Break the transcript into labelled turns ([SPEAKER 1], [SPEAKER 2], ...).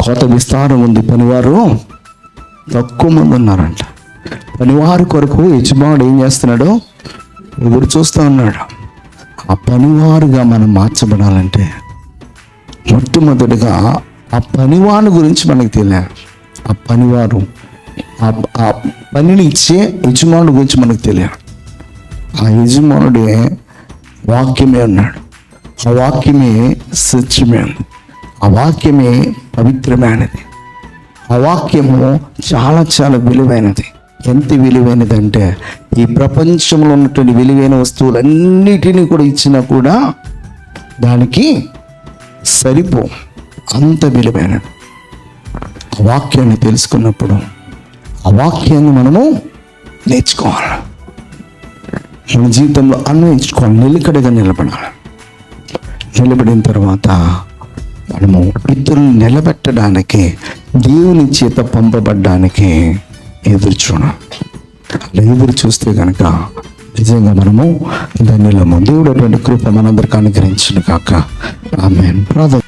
[SPEAKER 1] కోత విస్తారం ఉంది, పనివారు తక్కువ మంది ఉన్నారంట. పనివారి కొరకు యజమానుడు ఏం చేస్తున్నాడు? ఎదురు చూస్తూ ఉన్నాడు. ఆ పనివారుగా మనం మార్చబడాలంటే మొట్టమొదటిగా ఆ పనివాని గురించి మనకు తెలియాలి. ఆ పనివారు, ఆ పనిని ఇచ్చే యజమానుడి గురించి మనకు తెలియాలి. ఆ యజమానుడే వాక్యమే అన్నాడు. ఆ వాక్యమే సత్యమే ఉంది. ఆ వాక్యమే పవిత్రమైనది. ఆ వాక్యము చాలా చాలా విలువైనది. ఎంత విలువైనది అంటే ఈ ప్రపంచంలో ఉన్నటువంటి విలువైన వస్తువులన్నిటినీ కూడా ఇచ్చినా కూడా దానికి సరిపో, అంత విలువైనది. ఆ వాక్యాన్ని తెలుసుకున్నప్పుడు ఆ వాక్యాన్ని మనము నేర్చుకోవాలి, మన జీవితంలో అన్వయించుకోవాలి, నిలకడగా నిలబడాలి. నిలబడిన తర్వాత మనము ఇతరులను నిలబెట్టడానికి, దేవుని చేత పంపబడ్డానికి ఎదురు చూడాలి. అలా ఎదురు చూస్తే కనుక నిజంగా మనము ధన్యులము. దేవుడు అటువంటి కృప మనందరికీ అనుగ్రహించును కాక. ఆమేన్. ప్రార్థన.